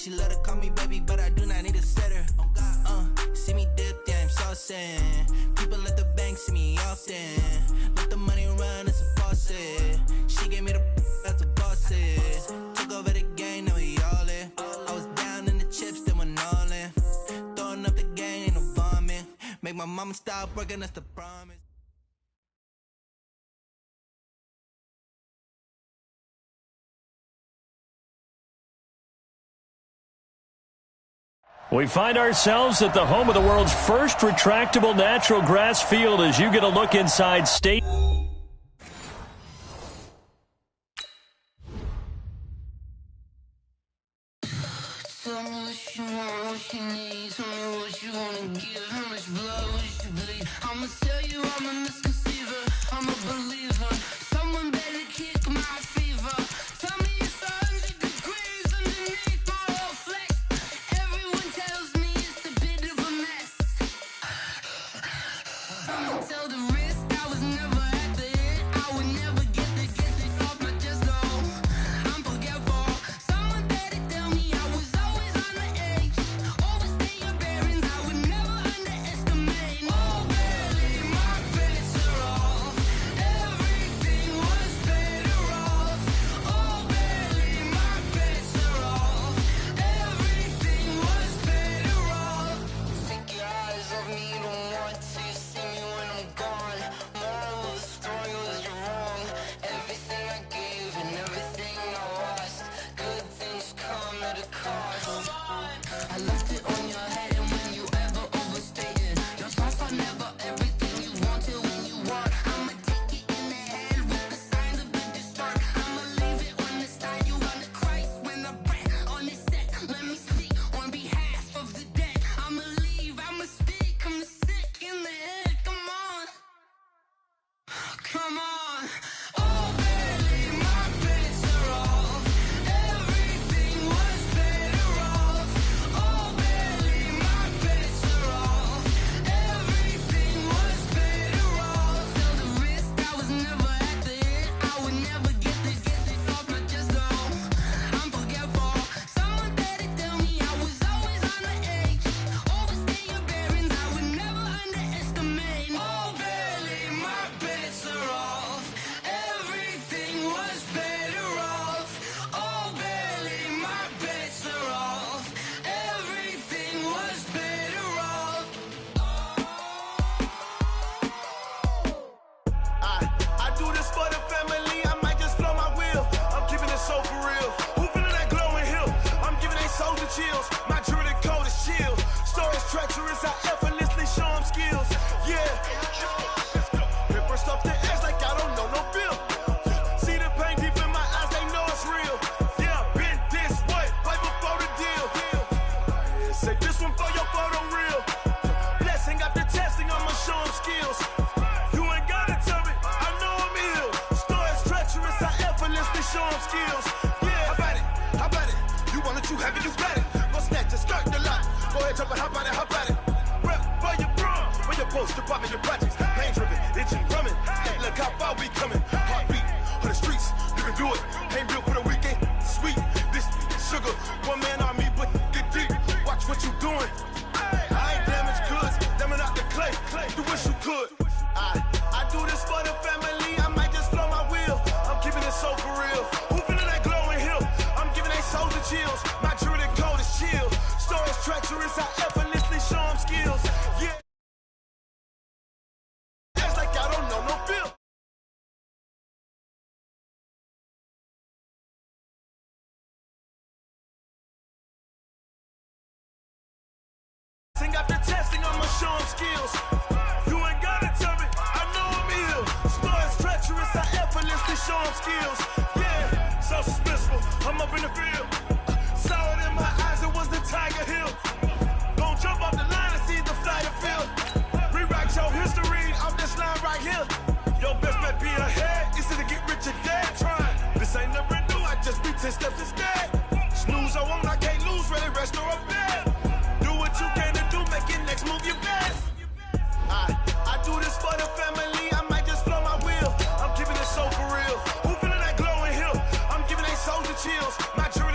She let her call me baby, but I do not need a setter. See me dip, yeah, I'm saucing. People at the bank see me often. Let the money run, it's a faucet. She gave me the that's a boss it. Took over the game, now we all in. I was down in the chips, then went all in. Throwing up the game, ain't no vomit. Make my mama stop working, that's the promise. We find ourselves at the home of the world's first retractable natural grass field as you get a look inside state. Tell me what you want, what you need. Tell me what you wanna give. How much blood would you bleed? I'ma tell you I'm a misconceiver. I'm a believer. Someone better kick my fever. Tell me it's 100 degrees underneath my whole flex. Everyone tells me it's a bit of a mess. I'ma tell the risk I was never at the end. I would never get it off my chest though. I'm forgetful. Someone better tell me I was always on the edge. Overstay your bearings, I would never underestimate. Oh, barely, my bets are off. Everything was better off. Oh, barely, my bets are off. Everything was better off. Take your eyes off me, don't want to see me when I'm gone. Moral of the story was you're wrong. Everything I gave and everything I lost. Good things come at a cost. I left it on your head, and when you ever overstated, your thoughts are never everything you wanted when you want. I'ma take it in the head with the signs of the distort. I'ma leave it on the side. You on the Christ when I breath on this set. Let me speak on behalf of the dead. I'ma leave, I'ma speak. I'm sick in the head. Come on, come on. Oh, barely, my bets are off. Everything was better off. Oh, barely, my bets are off. Everything was better off. Tell the risk I was never at the end. I would never get it off my chest though. I'm forgetful. Someone better tell me I was always on the edge. Overstay your bearings, I would never underestimate. Oh, barely, my bets are off. Everything was better off. Oh, barely, my bets are off. Everything was better off. I do this for the family, I might just blow my wheel. I'm keeping it so for real. Who feeling that glowing hill? I'm giving they souls the chills. My jewelry code is chill. Stories treacherous, I effortlessly show them skills. Yeah. Ripper stuff the edge like I don't know no feel. See the pain deep in my eyes, they know it's real. Yeah, been this way, right before the deal. Say this one for your photo real. Blessing after testing, I'ma show them skills. You ain't gotta tell me, I know I'm ill. Stories treacherous, I effortlessly show them skills. Yeah, how about it? How about it? You want it, you have it, you got it. Go snatch it, skirt the lot. Go ahead, jump it, how about it? How about it? Rep for your bro, for your post, your poppin', your projects. Pain driven, itching, drumming. Look how far we coming. Heartbeat for the streets, you can do it. Ain't built for the weekend. Sweet, this sugar, one man army, but get deep. Watch what you doing. I ain't damaged goods, damn it out the clay. You wish you could. I do this for the family, I might just blow my wheel. I'm keeping it so for real. Who feeling that glowing hill? I'm giving they souls the chills. My jewelry code is chill. Stories treacherous, I effortlessly show them skills. Yeah. It's like I don't know no feel. After testing, I'ma show them skills. You ain't gotta tell me, I know I'm ill. Stories treacherous, I effortlessly show them skills. Yeah, so suspenseful, I'm up in the field. Saw it in my eyes, it was the Tiger Hill. Gon' jump off the line and see the flyer field. Rewrite your history off this line right here. Your best bet be ahead, it's to get rich or dead trying. This ain't never new, I just be 10 steps instead. Snooze I won't, I can't lose, ready, rest or a bed. Do what you can to do, make your next move your best. I do this for the family, I might just blow my wheel. I'm keeping it so for real. Who feeling that glowing hill? I'm giving they souls the chills. My jewelry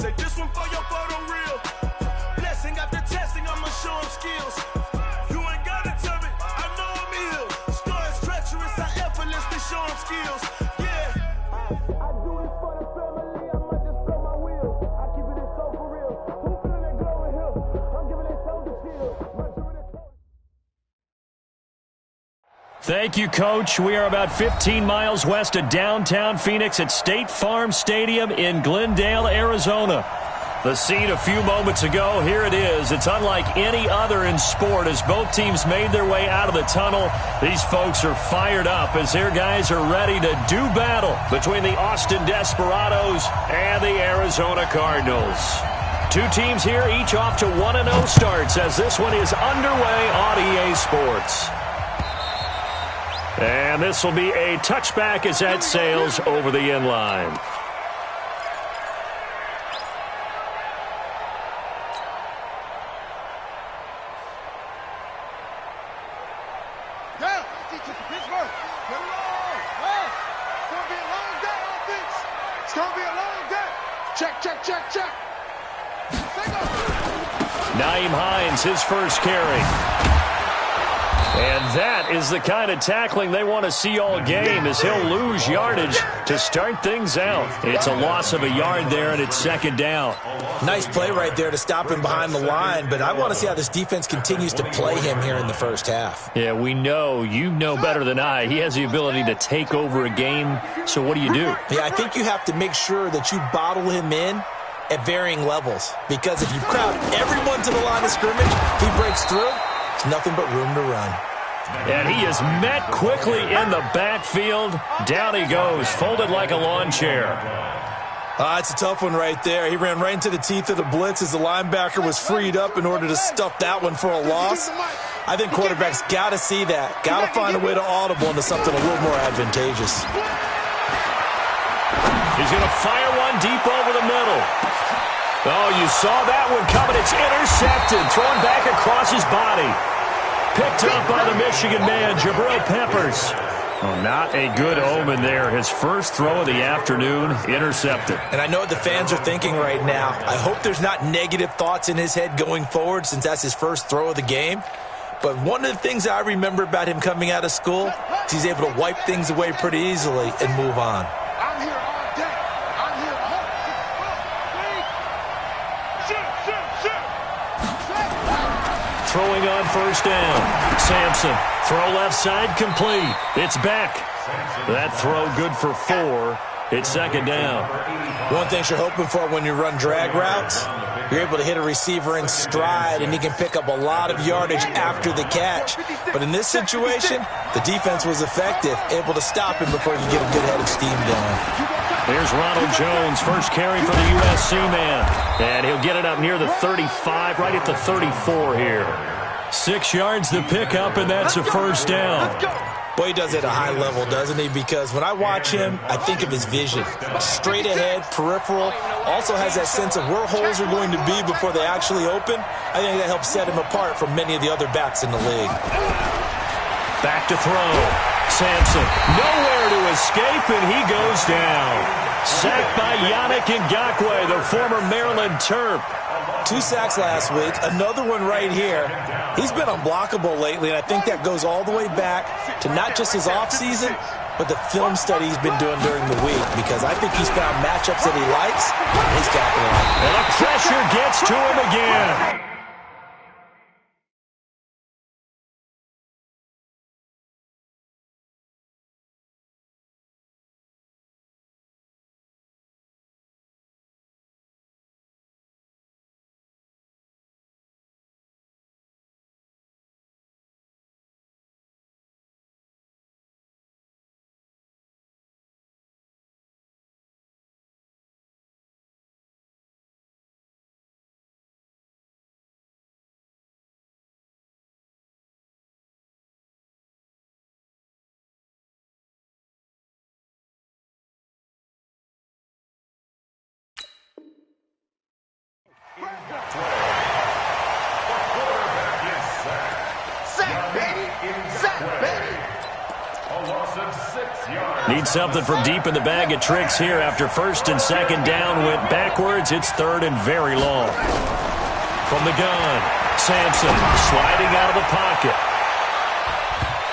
Say this one for your photo reel. Blessing after testing, I'ma show him skills. You ain't gotta tell me, I know I'm ill. Stories treacherous, I effortlessly show him skills. Yeah. I do this for the family, I might just blow my wheel. I keep it so for real. Who feeling that glowing hill? I'm giving it so to chill. Thank you, Coach. We are about 15 miles west of downtown Phoenix at State Farm Stadium in Glendale, Arizona. The scene a few moments ago, here it is. It's unlike any other in sport as both teams made their way out of the tunnel. These folks are fired up as their guys are ready to do battle between the Austin Desperados and the Arizona Cardinals. Two teams here, each off to 1-0 starts as this one is underway on EA Sports. And this will be a touchback as that sails over the end line. Check. Naeem Hines, his first carry. And that is the kind of tackling they want to see all game as he'll lose yardage to start things out. It's a loss of a yard there, and it's second down. Nice play right there to stop him behind the line, but I want to see how this defense continues to play him here in the first half. Yeah, we know. You know better than I. He has the ability to take over a game, so what do you do? Yeah, I think you have to make sure that you bottle him in at varying levels, because if you crowd everyone to the line of scrimmage, if he breaks through, it's nothing but room to run. And he is met quickly in the backfield. Down he goes, folded like a lawn chair. It's a tough one right there. He ran right into the teeth of the blitz as the linebacker was freed up in order to stuff that one for a loss. I think quarterbacks got to see that. Got to find a way to audible into something a little more advantageous. He's going to fire one deep over the middle. Oh, you saw that one coming. It's intercepted, thrown back across his body. Picked up by the Michigan man, Jabril Peppers. Oh, not a good omen there. His first throw of the afternoon, intercepted. And I know what the fans are thinking right now. I hope there's not negative thoughts in his head going forward since that's his first throw of the game. But one of the things I remember about him coming out of school is he's able to wipe things away pretty easily and move on. I'm here all day. I'm here all day. Shoot. Throwing on first down. Sampson, throw left side, complete. It's back. That throw good for 4. It's second down. One thing you're hoping for when you run drag routes, you're able to hit a receiver in stride, and he can pick up a lot of yardage after the catch. But in this situation, the defense was effective, able to stop him before he could get a good head of steam going. There's Ronald Jones, first carry for the USC man. And he'll get it up near the 35, right at the 34 here. 6 yards to pick up, and that's a first down. Boy, he does it at a high level, doesn't he? Because when I watch him, I think of his vision. Straight ahead, peripheral, also has that sense of where holes are going to be before they actually open. I think that helps set him apart from many of the other backs in the league. Back to throw. Sampson, nowhere to escape, and he goes down. Sacked by Yannick Ngakoue, the former Maryland Terp. 2 sacks last week, another one right here. He's been unblockable lately, and I think that goes all the way back to not just his offseason, but the film study he's been doing during the week, because I think he's found matchups that he likes, and he's capitalized. And the pressure gets to him again. Need something from deep in the bag of tricks here after first and second down went backwards. It's third and very long. From the gun, Sampson sliding out of the pocket.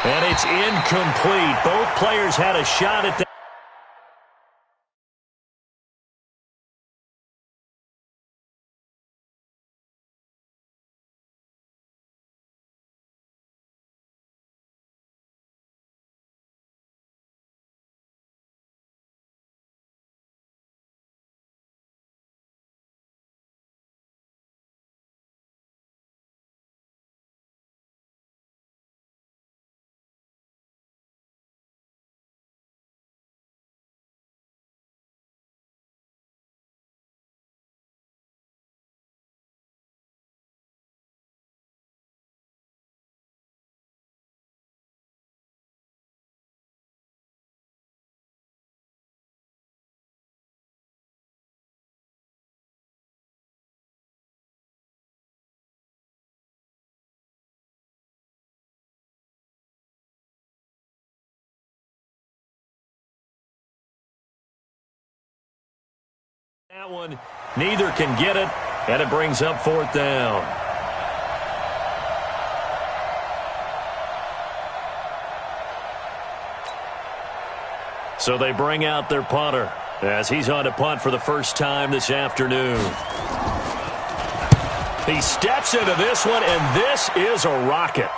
And it's incomplete. Both players had a shot at that. That one, neither can get it, and it brings up fourth down. So they bring out their punter as he's on to punt for the first time this afternoon. He steps into this one, and this is a rocket.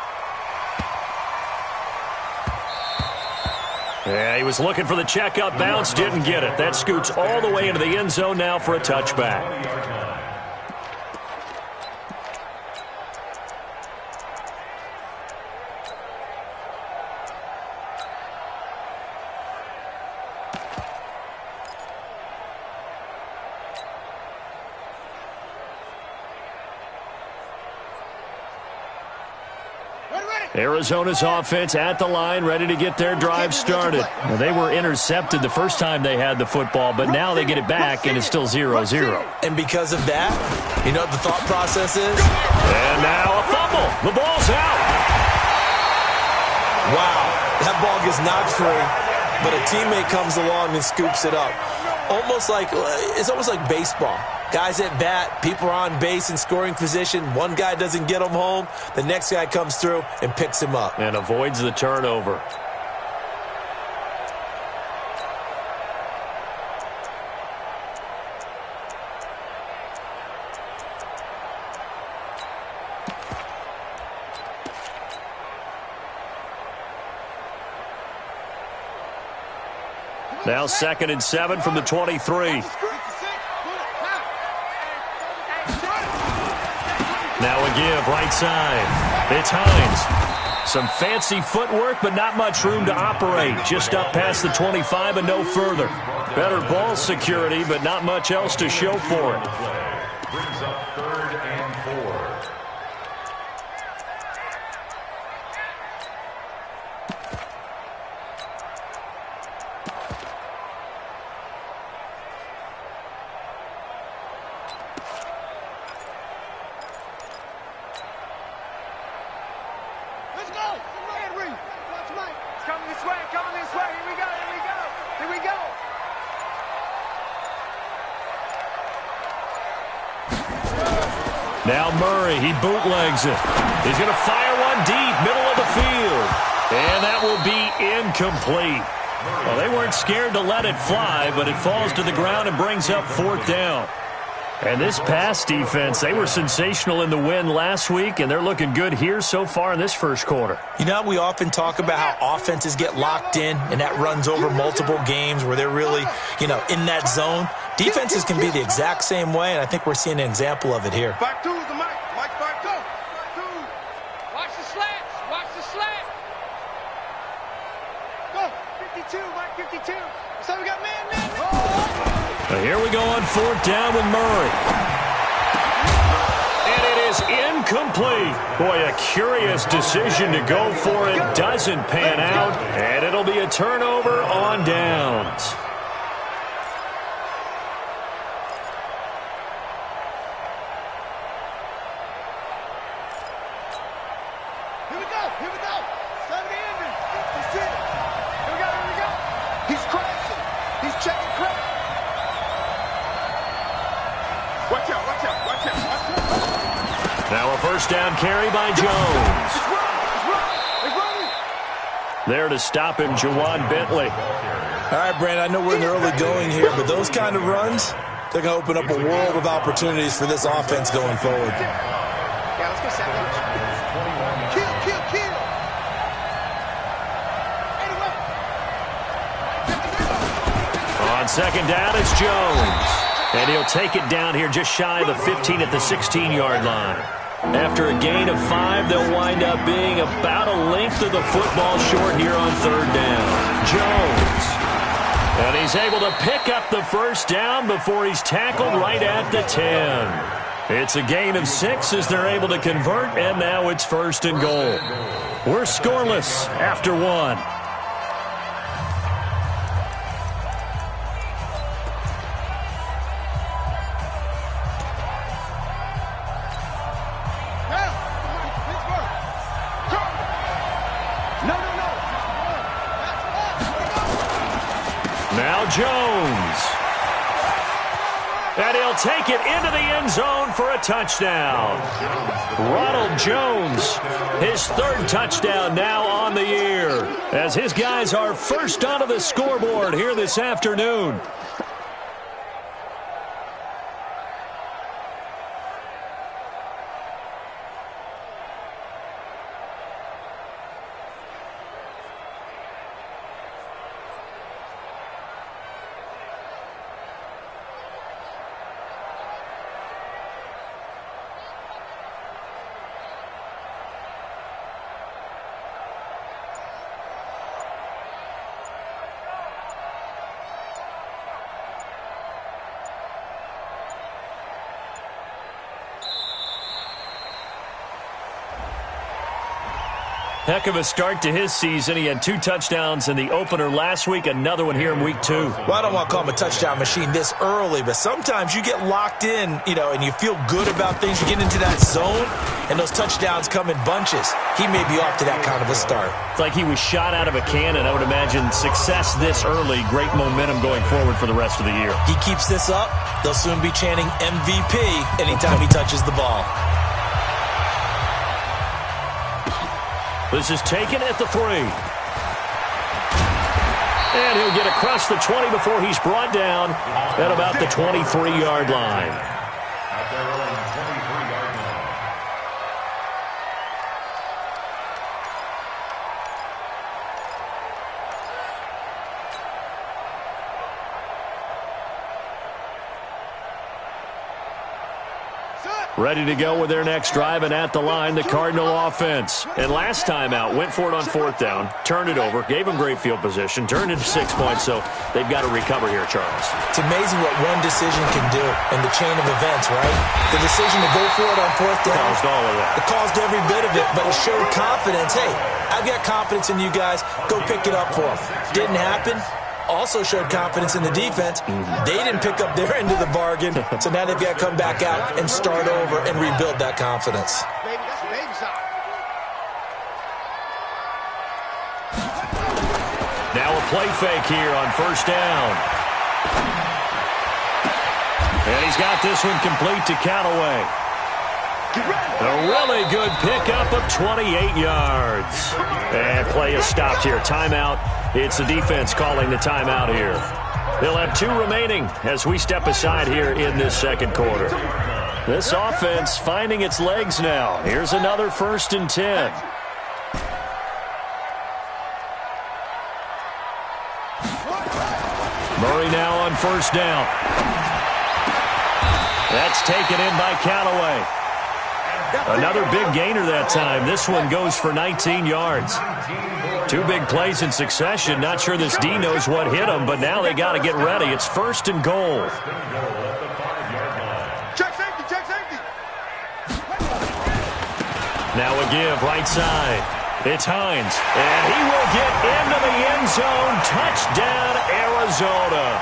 Yeah, he was looking for the checkup bounce, didn't get it. That scoots all the way into the end zone now for a touchback. Arizona's offense at the line, ready to get their drive started. Well, they were intercepted the first time they had the football, but now they get it back, and it's still 0-0. And because of that, you know what the thought process is? And now a fumble. The ball's out. Wow, that ball gets knocked free, but a teammate comes along and scoops it up. It's almost like baseball. Guys at bat, people are on base in scoring position. One guy doesn't get him home. The next guy comes through and picks him up. And avoids the turnover. Now 2nd and 7 from the 23. Now a give, right side. It's Hines. Some fancy footwork, but not much room to operate. Just up past the 25 and no further. Better ball security, but not much else to show for it. Brings up 3rd and 4. Now Murray, he bootlegs it. He's going to fire one deep, middle of the field. And that will be incomplete. Well, they weren't scared to let it fly, but it falls to the ground and brings up 4th down. And this pass defense, they were sensational in the win last week, and they're looking good here so far in this first quarter. You know, we often talk about how offenses get locked in, and that runs over multiple games where they're really, in that zone. Defenses can be the exact same way, and I think we're seeing an example of it here. Back two, the Mike. Mike, back two. Watch the slants. Watch the slant. Go. 52, Mike, 52. So we got man. Well, here we go on 4th down with Murray. And it is incomplete. Boy, a curious decision to go for it. Doesn't pan out, and it'll be a turnover on downs. Here we go. 70 Here we Now a first down carry by Jones. There to stop him, Jawan Bentley. All right, Brandon, I know we're in the early going here, but those kind of runs, they're going to open up a world of opportunities for this offense going forward. Yeah, let's go second. Kill. On second down, it's Jones. And he'll take it down here just shy of the 15 at the 16-yard line. After a gain of 5, they'll wind up being about a length of the football short here on third down. Jones. And he's able to pick up the first down before he's tackled right at the 10. It's a gain of 6 as they're able to convert, and now it's first and goal. We're scoreless after 1. Now Jones. And he'll take it into the end zone for a touchdown. Ronald Jones, his 3rd touchdown now on the year, as his guys are first onto the scoreboard here this afternoon. Heck of a start to his season. He had 2 touchdowns in the opener last week, another one here in week 2. Well, I don't want to call him a touchdown machine this early, but sometimes you get locked in, and you feel good about things. You get into that zone, and those touchdowns come in bunches. He may be off to that kind of a start. It's like he was shot out of a cannon. I would imagine success this early, great momentum going forward for the rest of the year. He keeps this up, they'll soon be chanting MVP anytime he touches the ball. This is taken at the 3. And he'll get across the 20 before he's brought down at about the 23-yard line. Out there on the 23-yard line. Ready to go with their next drive, and at the line, the Cardinal offense. And last time out, went for it on 4th down, turned it over, gave them great field position, turned it to 6 points, so they've got to recover here, Charles. It's amazing what one decision can do in the chain of events, right? The decision to go for it on 4th down. Caused all of that. It caused every bit of it, but it showed confidence. Hey, I've got confidence in you guys. Go pick it up for them. Didn't happen. Also showed confidence in the defense. They didn't pick up their end of the bargain, so now they've got to come back out and start over and rebuild that confidence. Baby, that's baby side. Now a play fake here on 1st down. And he's got this one complete to Callaway. A really good pickup of 28 yards. And play is stopped here. Timeout. It's the defense calling the timeout here. They'll have 2 remaining as we step aside here in this second quarter. This offense finding its legs now. Here's another 1st and 10. Murray now on 1st down. That's taken in by Callaway. Another big gainer that time. This one goes for 19 yards. 2 big plays in succession. Not sure this D knows what hit him, but now they got to get ready. It's 1st and goal. Check safety. Now a give right side. It's Hines, and he will get into the end zone. Touchdown, Arizona.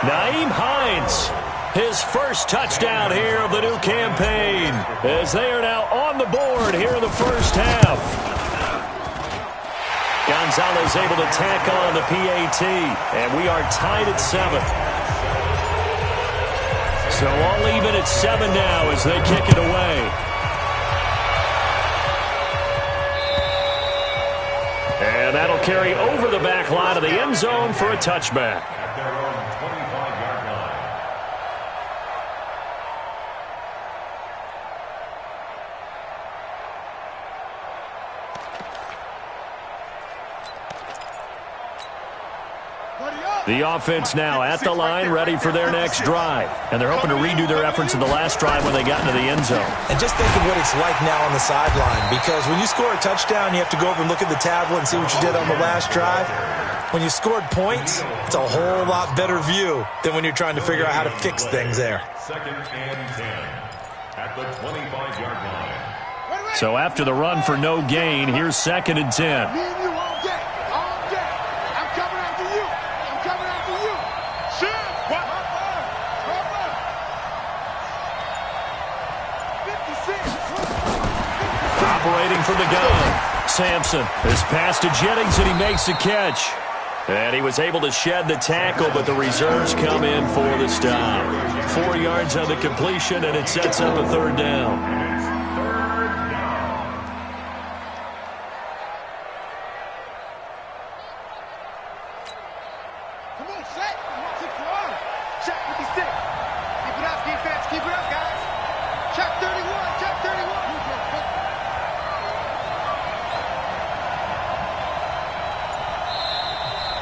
Nyheim Hines, his first touchdown here of the new campaign, as they are now on the board here in the first half. Gonzalez able to tack on the PAT, and we are tied at 7. So all even at 7 now as they kick it away. carry over the back line of the end zone for a touchback. At their own 25-yard line. The offense now at the line, ready for their next drive. And they're hoping to redo their efforts in the last drive when they got into the end zone. And just think of what it's like now on the sideline, because when you score a touchdown, you have to go over and look at the tablet and see what you did on the last drive. When you scored points, it's a whole lot better view than when you're trying to figure out how to fix things there. 2nd and 10 at the 25-yard line. So after the run for no gain, here's 2nd and 10. Me and you all day. All day. I'm coming after you. I'm coming after you. Shit. What? 56. Operating from the gun. Sampson is passed to Jennings, and he makes the catch. And he was able to shed the tackle, but the reserves come in for the stop. 4 yards on the completion, and it sets up a 3rd down. Come on, set. 61. Check 56. Keep it up, defense. Keep it up, guys. Check 31. Check 31.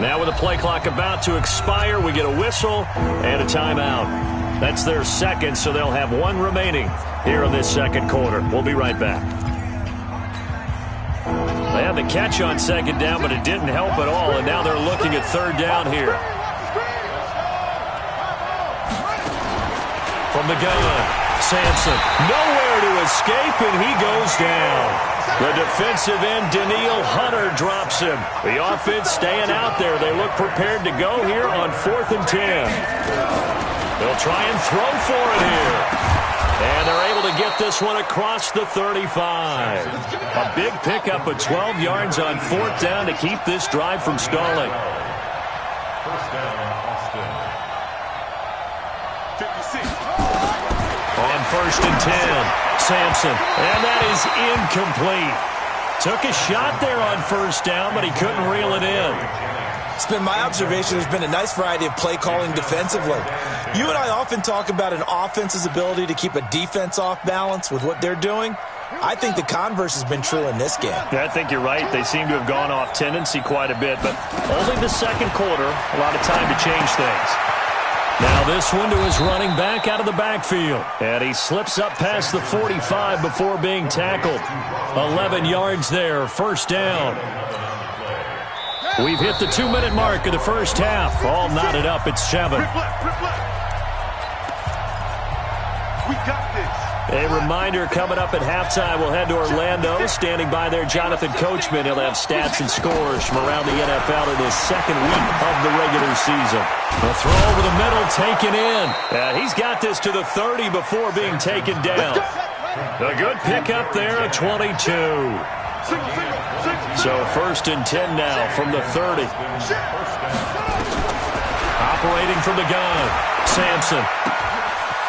Now with the play clock about to expire, we get a whistle and a timeout. That's their second, so they'll have 1 remaining here in this 2nd quarter. We'll be right back. They had the catch on 2nd down, but it didn't help at all, and now they're looking at 3rd down here. From the gun, Sampson, nowhere to escape, and he goes down. The defensive end, Daniil Hunter, drops him. The offense staying out there. They look prepared to go here on 4th and 10. They'll try and throw for it here. And they're able to get this one across the 35. A big pickup of 12 yards on 4th down to keep this drive from stalling. 1st down, Austin. 56. On 1st and 10, Sampson, and that is incomplete. Took a shot there on 1st down, but he couldn't reel it in. It's been my observation there's been a nice variety of play calling defensively. You and I often talk about an offense's ability to keep a defense off balance with what they're doing. I think the converse has been true in this game. Yeah, I think you're right. They seem to have gone off tendency quite a bit, but only the 2nd quarter, a lot of time to change things. Now this one to his running back out of the backfield. And he slips up past the 45 before being tackled. 11 yards there, 1st down. We've hit the 2-minute mark of the 1st half. All knotted up at 7. We got this. A reminder coming up at halftime, we'll head to Orlando. Standing by there, Jonathan Coachman. He'll have stats and scores from around the NFL in his 2nd week of the regular season. A throw over the middle, taken in. He's got this to the 30 before being taken down. A good pickup there at 22. So 1st and 10 now from the 30. Operating from the gun, Sampson.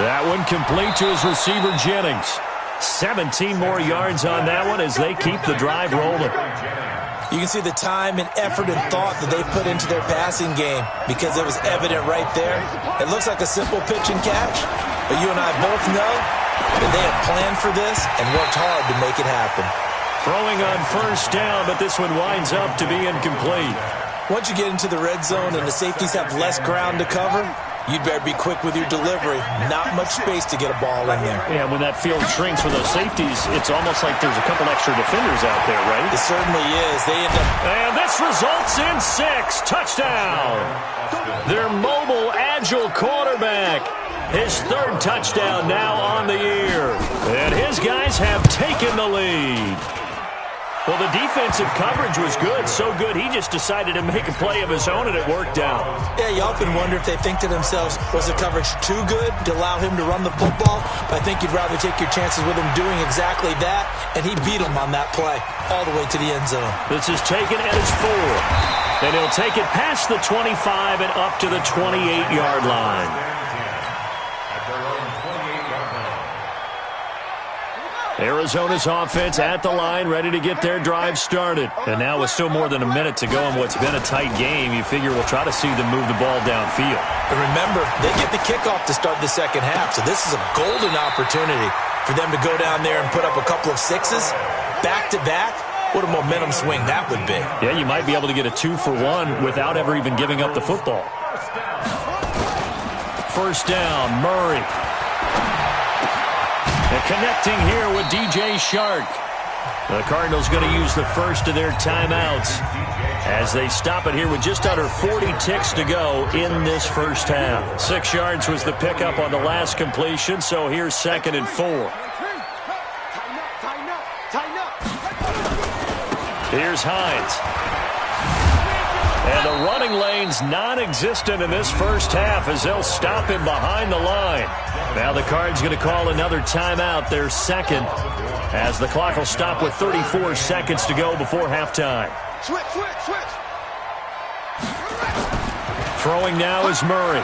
That one complete to his receiver, Jennings. 17 more yards on that one as they keep the drive rolling. You can see the time and effort and thought that they put into their passing game because it was evident right there. It looks like a simple pitch and catch, but you and I both know that they have planned for this and worked hard to make it happen. Throwing on 1st down, but this one winds up to be incomplete. Once you get into the red zone and the safeties have less ground to cover, you'd better be quick with your delivery. Not much space to get a ball in there. Yeah, when that field shrinks with those safeties, it's almost like there's a couple extra defenders out there, right? It certainly is. They end up... And this results in 6. Touchdown. Their mobile, agile quarterback. His 3rd touchdown now on the year. And his guys have taken the lead. Well, the defensive coverage was good, so good he just decided to make a play of his own, and it worked out. Yeah, you often wonder if they think to themselves, was the coverage too good to allow him to run the football? But I think you'd rather take your chances with him doing exactly that, and he beat him on that play all the way to the end zone. This is taken at his 4. And he'll take it past the 25 and up to the 28-yard line. Arizona's offense at the line, ready to get their drive started. And now with still more than a minute to go in what's been a tight game, you figure we'll try to see them move the ball downfield. And remember, they get the kickoff to start the second half, so this is a golden opportunity for them to go down there and put up a couple of sixes back-to-back. What a momentum swing that would be. Yeah, you might be able to get a 2-for-1 without ever even giving up the football. First down, Murray. And connecting here with DJ Shark. The Cardinals going to use the first of their timeouts as they stop it here with just under 40 ticks to go in this first half. 6 yards was the pickup on the last completion, so here's 2nd and 4. Here's Hines. And the running lane's non-existent in this first half as they'll stop him behind the line. Now the Cards going to call another timeout, their second, as the clock will stop with 34 seconds to go before halftime. Switch. Throwing now is Murray.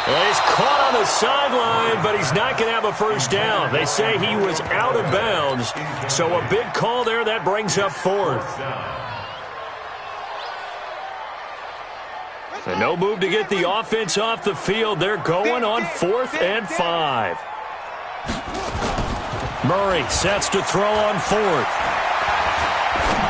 Well, he's caught on the sideline, but he's not going to have a first down. They say he was out of bounds, so a big call there that brings up 4th. And no move to get the offense off the field. They're going on 4th and 5. Murray sets to throw on 4th.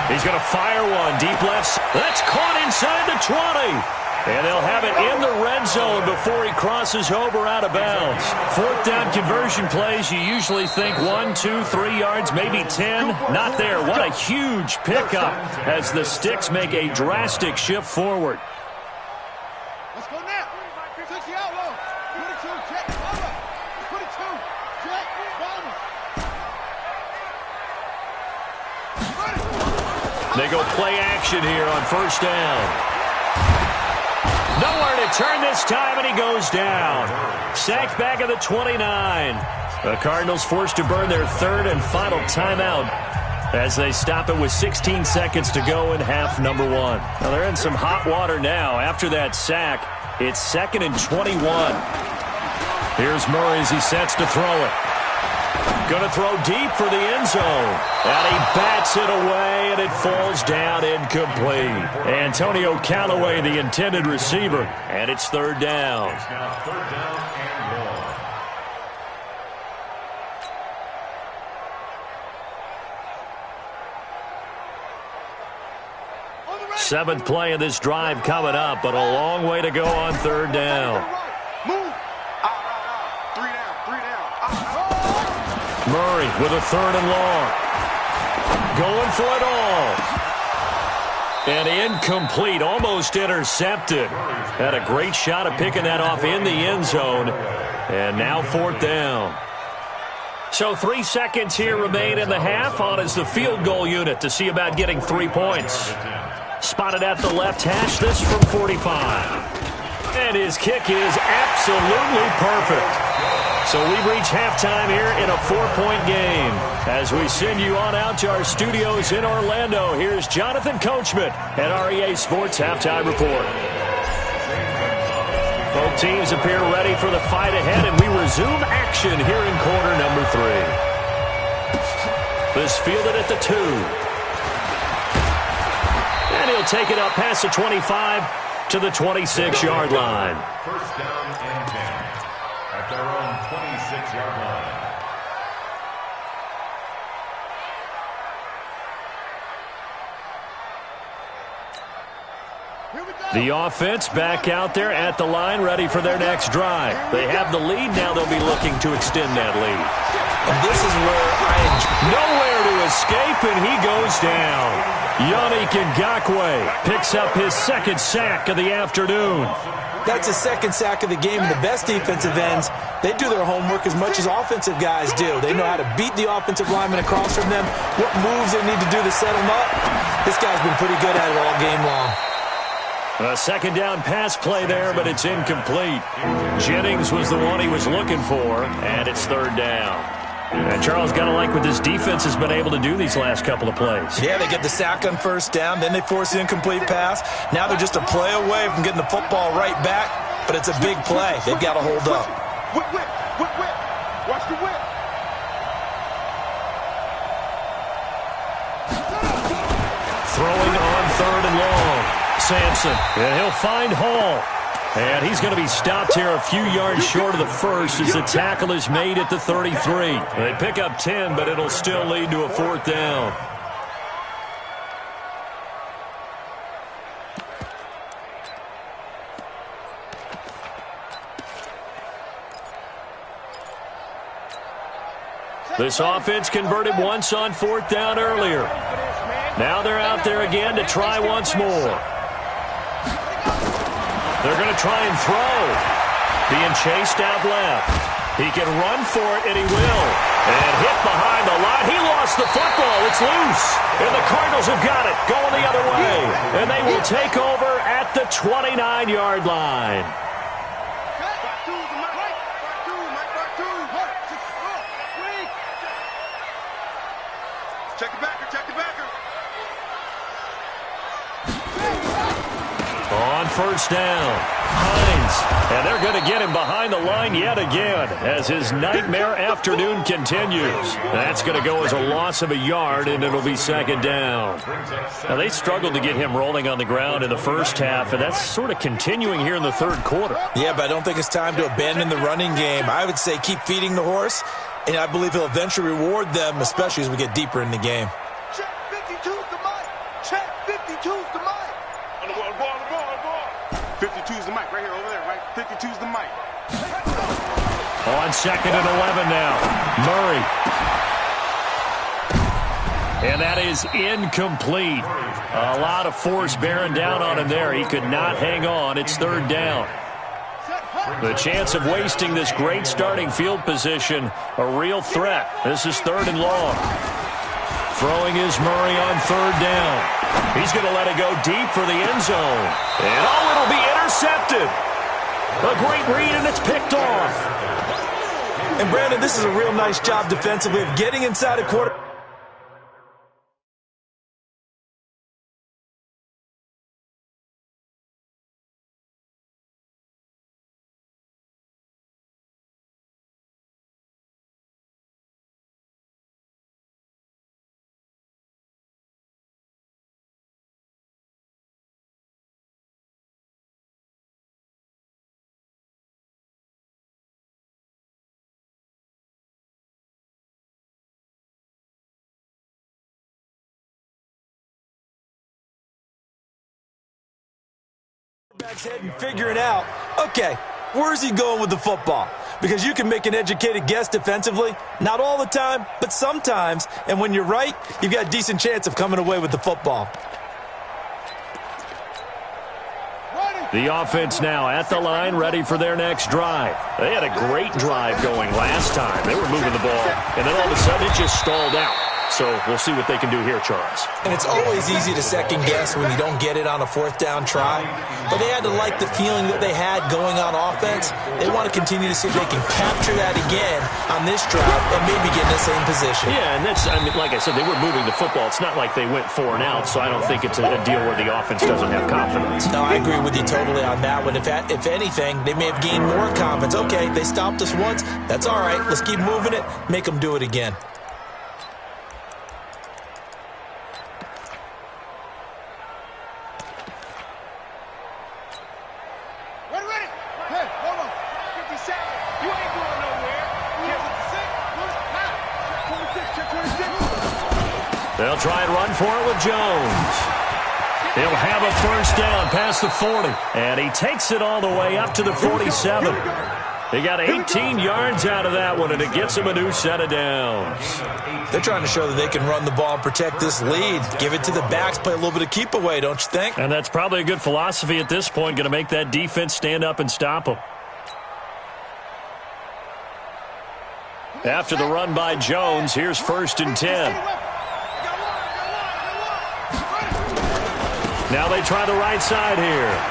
He's going to fire one deep left. That's caught inside the 20. And they'll have it in the red zone before he crosses over out of bounds. 4th down conversion plays, you usually think 1, 2, 3 yards, maybe 10. Not there. What a huge pickup as the Sticks make a drastic shift forward. Let's go now. 60 out low. 22, check. Over. 22, check. Bottom. They go play action here on first down. Nowhere to turn this time, and he goes down. Sacked back at the 29. The Cardinals forced to burn their 3rd and final timeout as they stop it with 16 seconds to go in half number 1. Now they're in some hot water now. After that sack, it's 2nd and 21. Here's Murray as he sets to throw it. Going to throw deep for the end zone. And he bats it away, and it falls down incomplete. Antonio Callaway, the intended receiver, and it's 3rd down. It's now 3rd down and 1. 7th play of this drive coming up, but a long way to go on 3rd down. Move. Murray with a 3rd and long. Going for it all. And incomplete, almost intercepted. Had a great shot at picking that off in the end zone. And now 4th down. So 3 seconds here remain in the half. On is the field goal unit to see about getting 3 points. Spotted at the left hash, this from 45. And his kick is absolutely perfect. So we've reached halftime here in a 4-point game. As we send you on out to our studios in Orlando, here's Jonathan Coachman at REA Sports Halftime Report. Both teams appear ready for the fight ahead, and we resume action here in quarter number 3. This fielded at the 2. And he'll take it up past the 25 to the 26-yard line. First down and 10 at their own 26-yard line. The offense back out there at the line, ready for their next drive. They have the lead. Now they'll be looking to extend that lead. And this is where Nowhere to escape, and he goes down. Yannick Ngakoue picks up his 2nd sack of the afternoon. That's his 2nd sack of the game. And the best defensive ends, they do their homework as much as offensive guys do. They know how to beat the offensive lineman across from them, what moves they need to do to set them up. This guy's been pretty good at it all game long. A 2nd down pass play there, but it's incomplete. Jennings was the one he was looking for, and it's 3rd down. And Charles, got to like what this defense has been able to do these last couple of plays. Yeah, they get the sack on first down, then they force the incomplete pass. Now they're just a play away from getting the football right back, but it's a big play. They've got to hold up. Whip. Watch the whip. Throwing on 3rd and long. Sampson, and he'll find Hall. And he's going to be stopped here a few yards short of the first as the tackle is made at the 33. They pick up 10, but it'll still lead to a 4th down. This offense converted once on 4th down earlier. Now they're out there again to try once more. They're going to try and throw. Being chased out left. He can run for it, and he will. And hit behind the line. He lost the football. It's loose. And the Cardinals have got it going the other way. And they will take over at the 29-yard line. Check the backer, check the backer. On 1st down, Hines. And they're going to get him behind the line yet again as his nightmare afternoon continues. That's going to go as a loss of a yard, and it'll be 2nd down. Now, they struggled to get him rolling on the ground in the first half, and that's sort of continuing here in the 3rd quarter. Yeah, but I don't think it's time to abandon the running game. I would say keep feeding the horse, and I believe he'll eventually reward them, especially as we get deeper in the game. Check 52's the mic. Check 52's the mic. On the ball. 52's the mic right here, over there, right? 52's the mic. On 2nd and 11 now. Murray. And that is incomplete. A lot of force bearing down on him there. He could not hang on. It's 3rd down. The chance of wasting this great starting field position, a real threat. This is 3rd and long. Throwing is Murray on 3rd down. He's going to let it go deep for the end zone. And it'll be intercepted. A great read, and it's picked off. And Brandon, this is a real nice job defensively of getting inside a quarter. Back's head and figuring out, okay, where's he going with the football? Because you can make an educated guess defensively, not all the time, but sometimes. And when you're right, you've got a decent chance of coming away with the football. The offense now at the line, ready for their next drive. They had a great drive going last time. They were moving the ball, and then all of a sudden it just stalled out. So we'll see what they can do here, Charles. And it's always easy to second guess when you don't get it on a 4th down try. But they had to like the feeling that they had going on offense. They want to continue to see if they can capture that again on this drive and maybe get in the same position. Yeah, and that's, I mean, like I said, they were moving the football. It's not like they went 4 and out, so I don't think it's a deal where the offense doesn't have confidence. No, I agree with you totally on that one. If anything, they may have gained more confidence. Okay, they stopped us once. That's all right. Let's keep moving it. Make them do it again. They'll try and run for it with Jones. He'll have a 1st down past the 40. And he takes it all the way up to the 47. He got 18 yards out of that one, and it gets him a new set of downs. They're trying to show that they can run the ball and protect this lead. Give it to the backs, play a little bit of keep away, don't you think? And that's probably a good philosophy at this point, going to make that defense stand up and stop them. After the run by Jones, here's 1st and 10. Now they try the right side here.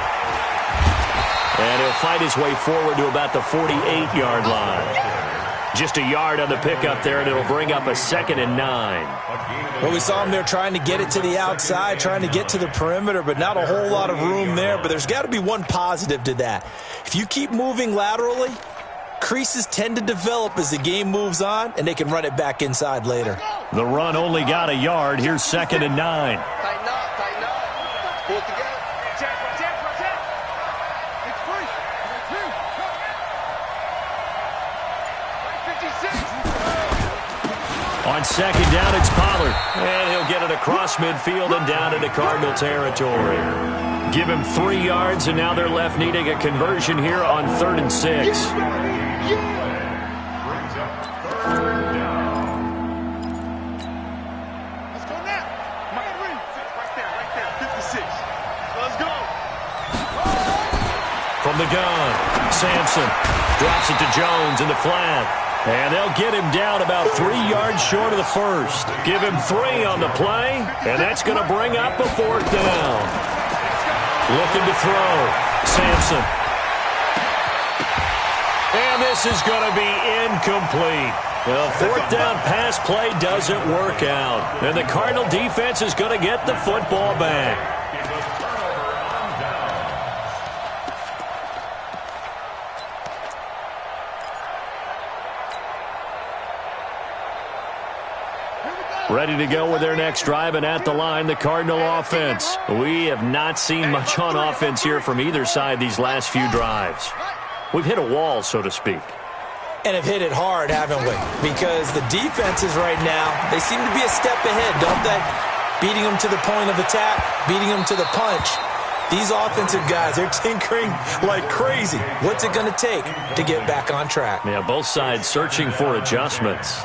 And he'll fight his way forward to about the 48-yard line. Just a yard on the pickup there, and it'll bring up a 2nd and 9. Well, we saw him there trying to get it to the outside, trying to get to the perimeter, but not a whole lot of room there. But there's got to be one positive to that. If you keep moving laterally, creases tend to develop as the game moves on, and they can run it back inside later. The run only got a yard. Here's 2nd and 9. Tighten up, tighten up. Pull it together. It's free. On 2nd down, it's Pollard. And he'll get it across midfield and down into Cardinal territory. Give him 3 yards, and now they're left needing a conversion here on 3rd and 6. Brings up 3rd down. Let's go now. Right there. 56. Let's go. From the gun, Sampson drops it to Jones in the flat. And they'll get him down about 3 yards short of the first. Give him 3 on the play, and that's going to bring up a 4th down. Looking to throw. Sampson. And this is going to be incomplete. The 4th down pass play doesn't work out. And the Cardinal defense is going to get the football back. Ready to go with their next drive, and at the line, the Cardinal offense. We have not seen much on offense here from either side these last few drives. We've hit a wall, so to speak. And have hit it hard, haven't we? Because the defenses right now, they seem to be a step ahead, don't they? Beating them to the point of attack, beating them to the punch. These offensive guys, they're tinkering like crazy. What's it going to take to get back on track? Yeah, both sides searching for adjustments.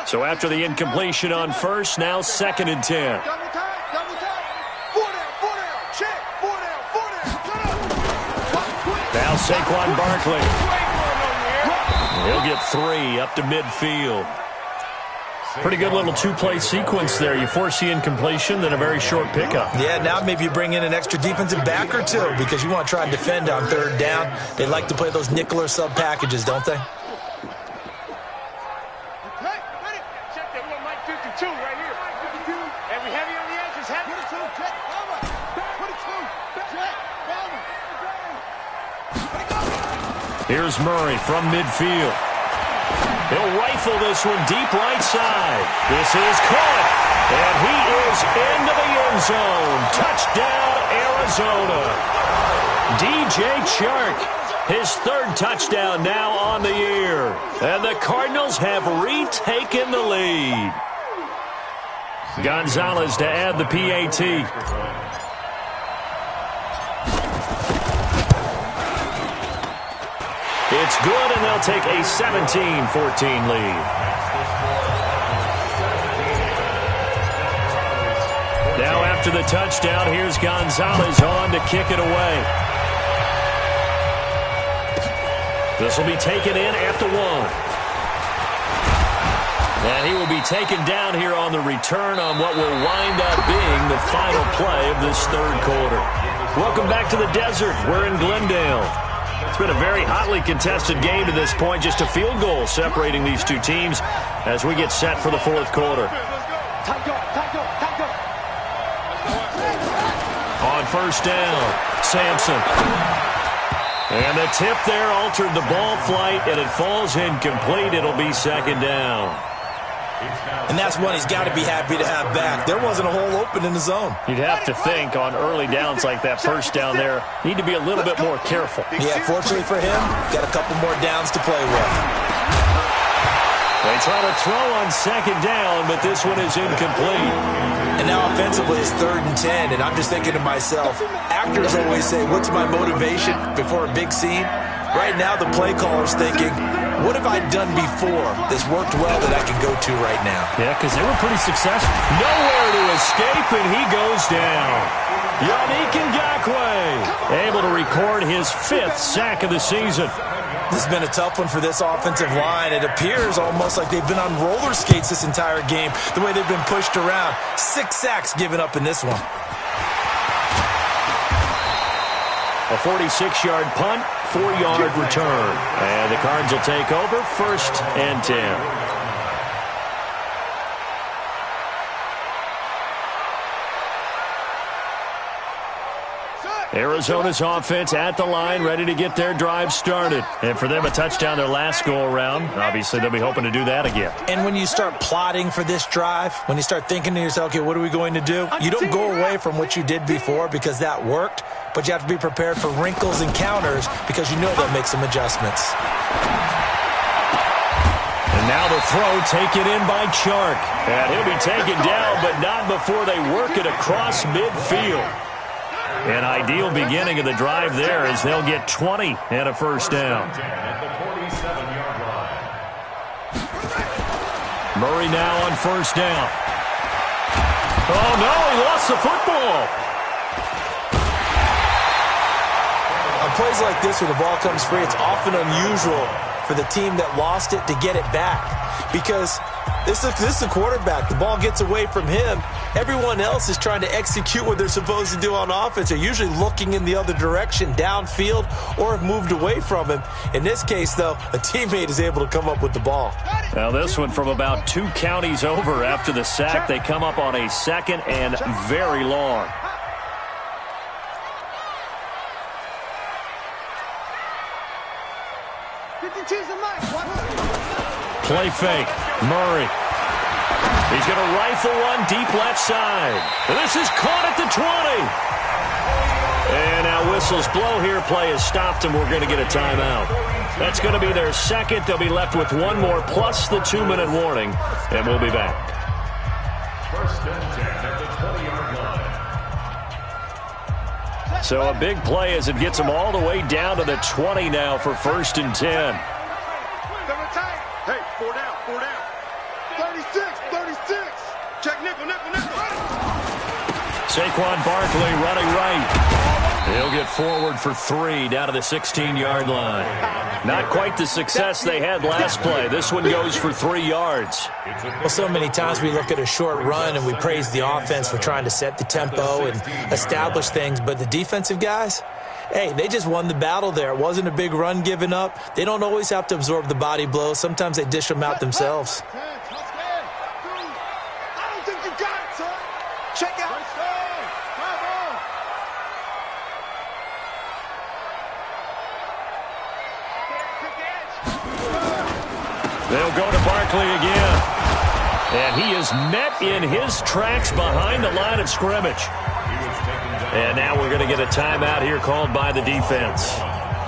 So after the incompletion on first, now 2nd and 10. Double time. 4 down. Check. 4 down. Now Saquon Barkley. He'll get 3 up to midfield. Pretty good little 2-play sequence there. You force the incompletion, then a very short pickup. Yeah, now maybe you bring in an extra defensive back or 2 because you want to try and defend on 3rd down. They like to play those nickel or sub packages, don't they? Here's Murray from midfield. He'll rifle this one deep right side. This is caught, and he is into the end zone. Touchdown, Arizona. DJ Chark, his 3rd touchdown now on the year. And the Cardinals have retaken the lead. Gonzalez to add the PAT. It's good, and they'll take a 17-14 lead. Now after the touchdown, here's Gonzalez on to kick it away. This will be taken in after 1. And he will be taken down here on the return on what will wind up being the final play of this 3rd quarter. Welcome back to the desert. We're in Glendale. It's been a very hotly contested game to this point. Just a field goal separating these two teams as we get set for the 4th quarter. On 1st down, Sampson. And the tip there altered the ball flight, and it falls incomplete. It'll be 2nd down. And that's one he's got to be happy to have back. There wasn't a hole open in the zone. You'd have to think on early downs like that 1st down there, need to be a little bit more careful. Yeah, fortunately for him, got a couple more downs to play with. They try to throw on 2nd down, but this one is incomplete. And now offensively it's 3rd and 10, and I'm just thinking to myself, actors always say, what's my motivation before a big scene? Right now the play caller's thinking, what have I done before that's worked well that I can go to right now? Yeah, because they were pretty successful. Nowhere to escape, and he goes down. Yannick Ngakoue able to record his 5th sack of the season. This has been a tough one for this offensive line. It appears almost like they've been on roller skates this entire game, the way they've been pushed around. 6 sacks given up in this one. A 46-yard punt, 4-yard return. And the Cards will take over 1st and 10. Set. Arizona's offense at the line, ready to get their drive started. And for them, a touchdown their last go-around. Obviously, they'll be hoping to do that again. And when you start plotting for this drive, when you start thinking to yourself, okay, what are we going to do? You don't go away from what you did before because that worked, but you have to be prepared for wrinkles and counters because you know they'll make some adjustments. And now the throw taken in by Chark. And he'll be taken down, but not before they work it across midfield. An ideal beginning of the drive there as they'll get 20 and a first down. Murray now on first down. Oh, no, he lost the football. On plays like this where the ball comes free, it's often unusual for the team that lost it to get it back because this is a quarterback. The ball gets away from him. Everyone else is trying to execute what they're supposed to do on offense. They're usually looking in the other direction, downfield, or have moved away from him. In this case, though, a teammate is able to come up with the ball. Now this one from about 2 counties over after the sack. They come up on a second and very long. Play fake. Murray. He's going to rifle one deep left side. And this is caught at the 20. And now whistles blow here. Play is stopped, and we're going to get a timeout. That's going to be their second. They'll be left with one more plus the 2-minute warning, and we'll be back. First and 10 at the 20-yard line. So a big play as it gets them all the way down to the 20 now for first and 10. Hey, 4 down, 4 down. 36. Check nickel. Saquon Barkley running right. He'll get forward for 3 down to the 16-yard line. Not quite the success they had last play. This one goes for 3 yards. Well, so many times we look at a short run and we praise the offense for trying to set the tempo and establish things, but the defensive guys, hey, they just won the battle there. It wasn't a big run given up. They don't always have to absorb the body blows. Sometimes they dish them out themselves. I don't think you got it, son. Check out. They'll go to Barkley again. And he is met in his tracks behind the line of scrimmage. And now we're going to get a timeout here called by the defense.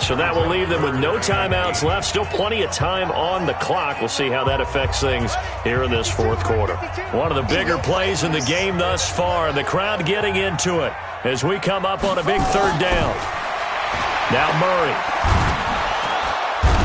So that will leave them with no timeouts left. Still plenty of time on the clock. We'll see how that affects things here in this fourth quarter. One of the bigger plays in the game thus far. The crowd getting into it as we come up on a big third down. Now Murray.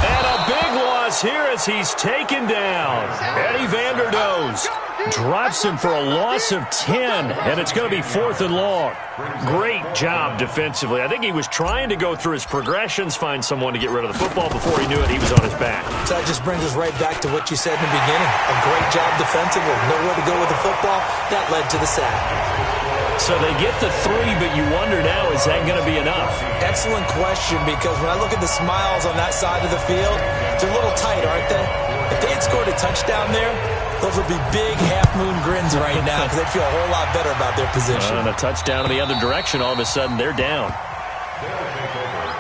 And a big loss here as he's taken down. Eddie Vanderdoes drops him for a loss of 10, and it's going to be 4th and long. Great job defensively. I think he was trying to go through his progressions, find someone to get rid of the football. Before he knew it, he was on his back. So that just brings us right back to what you said in the beginning. A great job defensively. Nowhere to go with the football. That led to the sack. So they get the 3, but you wonder now, is that going to be enough? Excellent question, because when I look at the smiles on that side of the field, they're a little tight, aren't they? If they had scored a touchdown there, those would be big half-moon grins right now because they'd feel a whole lot better about their position. And a touchdown in the other direction, all of a sudden they're down.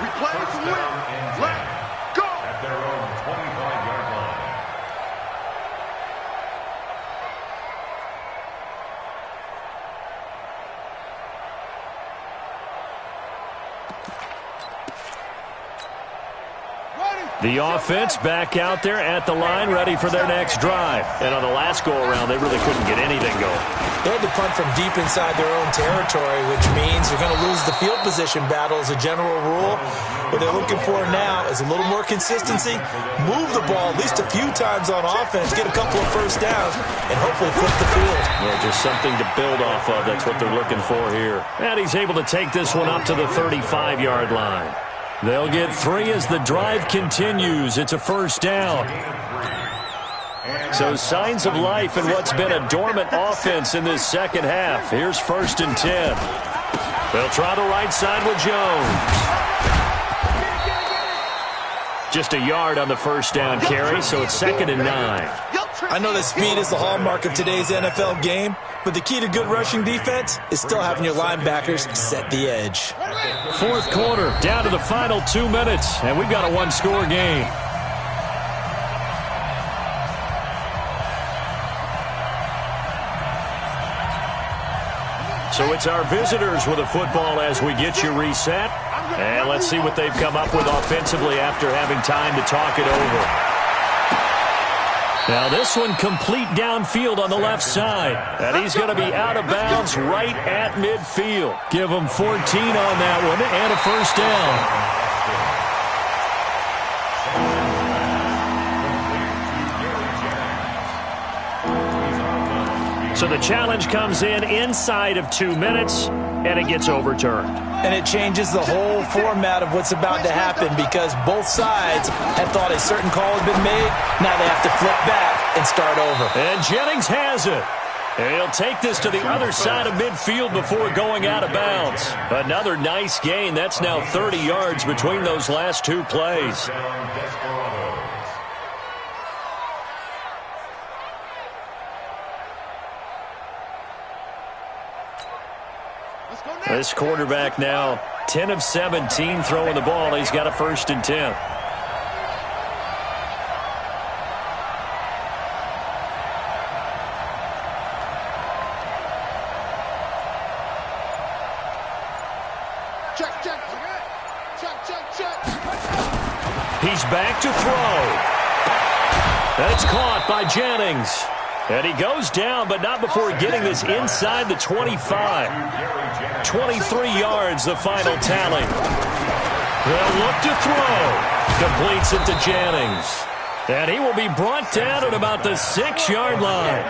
We play to win. Let's go. At their own 25-yard line. The offense back out there at the line, ready for their next drive. And on the last go-around, they really couldn't get anything going. They had to punt from deep inside their own territory, which means you're going to lose the field position battle as a general rule. What they're looking for now is a little more consistency, move the ball at least a few times on offense, get a couple of first downs, and hopefully flip the field. Yeah, just something to build off of. That's what they're looking for here. And he's able to take this one up to the 35-yard line. They'll get 3 as the drive continues. It's a first down. So signs of life in what's been a dormant offense in this second half. Here's first and 10. They'll try the right side with Jones. Just a yard on the first down carry, so it's 2nd and 9. I know that speed is the hallmark of today's NFL game, But the key to good rushing defense is still having your linebackers set the edge. Fourth quarter, down to the final 2 minutes, and we've got a one-score game. So it's our visitors with the football as we get you reset. And let's see what they've come up with offensively after having time to talk it over. Now this one complete downfield on the left side. And he's going to be out of bounds right at midfield. Give him 14 on that one and a first down. So the challenge comes in inside of 2 minutes, and it gets overturned. And it changes the whole format of what's about to happen because both sides had thought a certain call had been made. Now they have to flip back and start over. And Jennings has it. And he'll take this to the other side of midfield before going out of bounds. Another nice gain. That's now 30 yards between those last two plays. This quarterback now 10 of 17 throwing the ball. He's got a 1st and 10. He's back to throw. And it's caught by Jennings. And he goes down, but not before getting this inside the 25. 23 yards, the final tally. They'll look to throw. Completes it to Jennings. And he will be brought down at about the 6-yard line.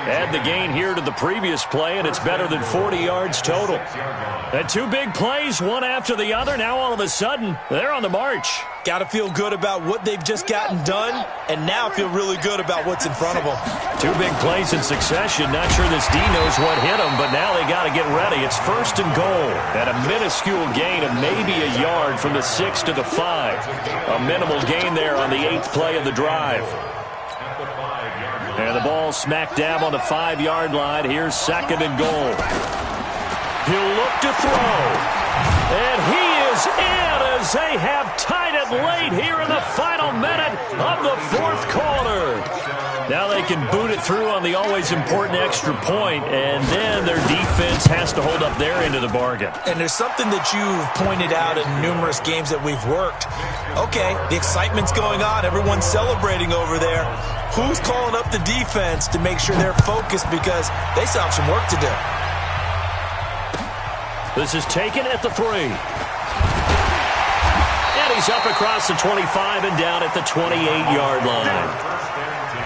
Add the gain here to the previous play, and it's better than 40 yards total. And two big plays, one after the other. Now all of a sudden, they're on the march. Got to feel good about what they've just gotten done, and now feel really good about what's in front of them. Two big plays in succession. Not sure this D knows what hit them, but now they got to get ready. It's 1st and goal. And a minuscule gain of maybe a yard from the 6 to the 5. A minimal gain there on the 8th play of the drive. And the ball smack dab on the 5-yard line. Here's 2nd and goal. He'll look to throw. And he is in as they have tied it late here in the final minute of the 4th quarter. Now they can boot it through on the always important extra point, and then their defense has to hold up their end of the bargain. And there's something that you've pointed out in numerous games that we've worked. Okay, the excitement's going on. Everyone's celebrating over there. Who's calling up the defense to make sure they're focused because they still have some work to do? This is taken at the 3. And he's up across the 25 and down at the 28-yard line.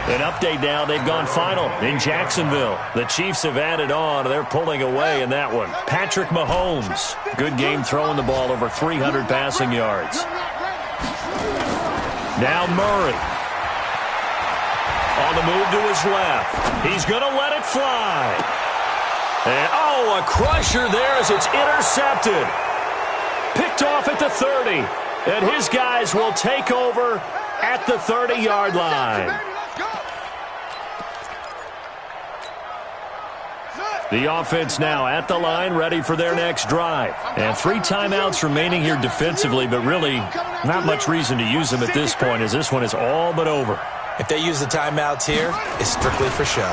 An update now, they've gone final in Jacksonville. The Chiefs have added on. They're pulling away in that one. Patrick Mahomes, good game throwing the ball, over 300 passing yards. Now Murray. On the move to his left. He's going to let it fly. And, oh, a crusher there as it's intercepted. Picked off at the 30. And his guys will take over at the 30-yard line. The offense now at the line, ready for their next drive. And 3 timeouts remaining here defensively, but really not much reason to use them at this point as this one is all but over. If they use the timeouts here, it's strictly for show.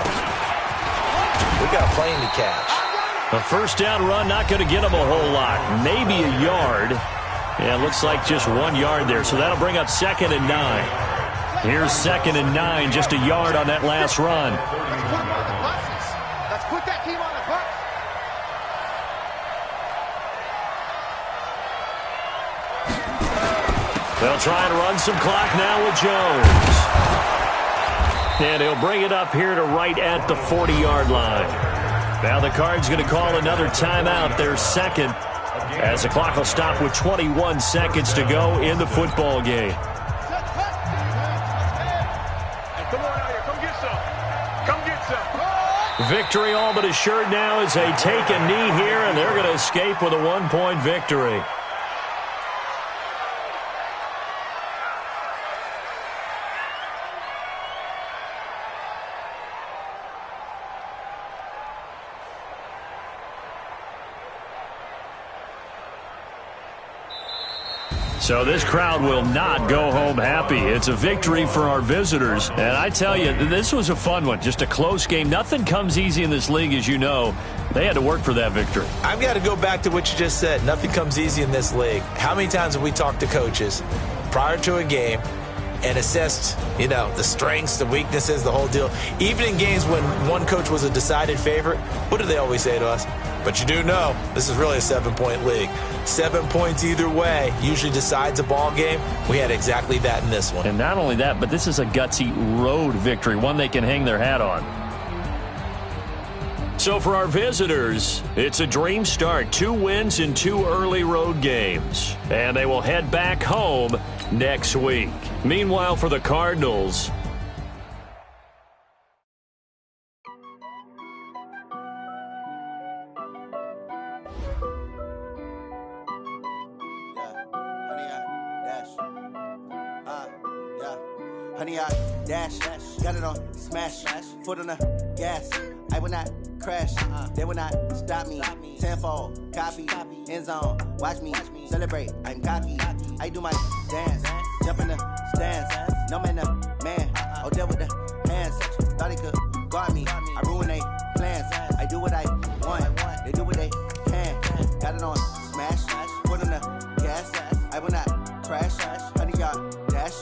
We've got a plane to catch. A first down run, not going to get them a whole lot. Maybe a yard. Yeah, it looks like just 1 yard there. So that'll bring up 2nd and 9. Here's 2nd and 9, just a yard on that last run. Let's put that team on the bus. They'll try and run some clock now with Jones. And he'll bring it up here to right at the 40-yard line. Now the Cards going to call another timeout, their 2nd, as the clock will stop with 21 seconds to go in the football game. Come on out here. Come get some. Come get some. Victory all but assured now as they take a knee here, and they're going to escape with a 1-point victory. So this crowd will not go home happy. It's a victory for our visitors. And I tell you, this was a fun one. Just a close game. Nothing comes easy in this league, as you know. They had to work for that victory. I've got to go back to what you just said. Nothing comes easy in this league. How many times have we talked to coaches prior to a game and assessed, the strengths, the weaknesses, the whole deal? Even in games when one coach was a decided favorite, what do they always say to us? But you do know this is really a 7-point league. 7 points either way usually decides a ball game. We had exactly that in this one. And not only that, but this is a gutsy road victory, one they can hang their hat on. So for our visitors, it's a dream start. 2 wins in 2 early road games. And they will head back home next week. Meanwhile, for the Cardinals, Honey, I dash, got it on smash, foot on the gas. I will not crash, they will not stop me. Tenfold, copy, end zone, watch me celebrate. I'm cocky, I do my dance, jump in the stands. No man, oh, deal with the hands. Thought he could guard me, I ruin they plans. I do what I want, they do what they can. Got it on smash, foot on the gas. I will not crash, honey, y'all dash,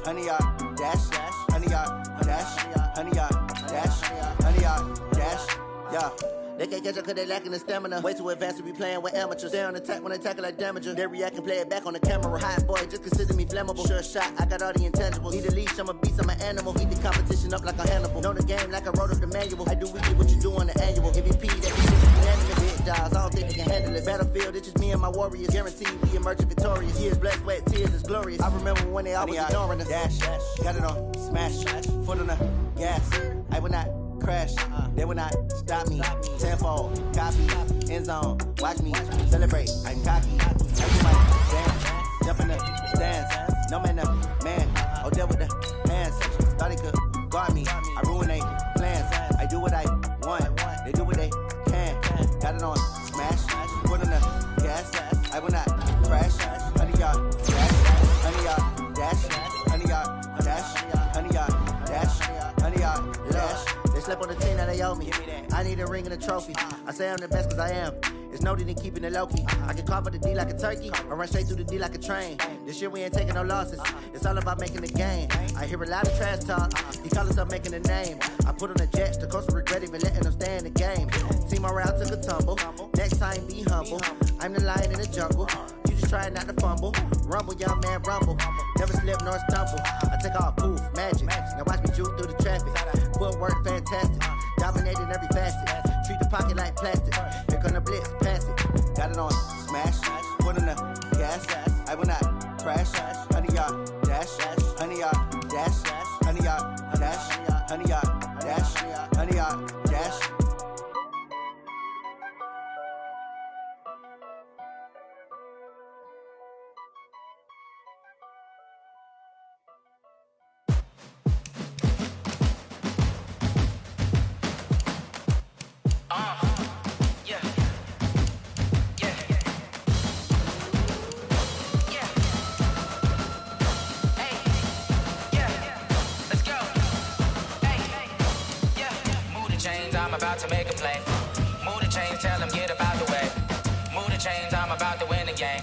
honey, y'all dash, honey, y'all dash, honey, y'all dash, honey, y'all dash, yeah. They can't catch up cause they lacking the stamina. Way too advanced to be playing with amateurs. Stay on attack when they tackle like damager. They react and play it back on the camera. Hot boy, just consider me flammable. Sure shot, I got all the intangibles. Need a leash, I'm a beast, I'm an animal. Eat the competition up like a Hannibal. Know the game like I wrote up the manual. I do weekly what you do on the annual. MVP, that be unanimous. Big dogs, I don't think they can handle it. Battlefield, it's just me and my warriors. Guaranteed we emerging victorious. Years, blood, sweat, tears, it's glorious. I remember when they always ignoring us. Dash, got it on smash, foot on the gas. I will not crash, they will not stop me. Tenfold, copy, end zone, watch me celebrate. I'm cocky, I do my dance, jump in the stands. No man, oh, deal with the hands. Thought he could guard me, I ruin they plans. I do what I want, they do what they can. Got it on smash, foot on the gas. I will not crash, honey, y'all dash, honey, y'all dash, honey, y'all dash, honey, y'all dash, honey, y'all dash. Slip on the team that they owe me. I need a ring and a trophy. I say I'm the best cause I am. It's no need in keeping it low-key. I can carve up the D like a turkey or run straight through the D like a train. This year we ain't taking no losses. It's all about making the game. I hear a lot of trash talk. He call us up making a name. I put on the jets. The coach will regret even letting them stay in the game. Team morale took a tumble. Next time be humble. I'm the lion in the jungle. You just try not to fumble. Rumble, young man, rumble. Never slip nor stumble. I take off, poof, magic. Now watch me juke through the traffic. Footwork fantastic. Dominating every facet. Treat the pocket like plastic. Here come the blitz, pass it. Got it on smash. Foot on the gas. I will not crash. Honey, y'all dash. Honey, y'all dash. Honey, y'all dash. Honey, y'all dash. Honey, y'all dash. I'm about to make a play. Move the chains, tell them get up out the way. Move the chains, I'm about to win the game.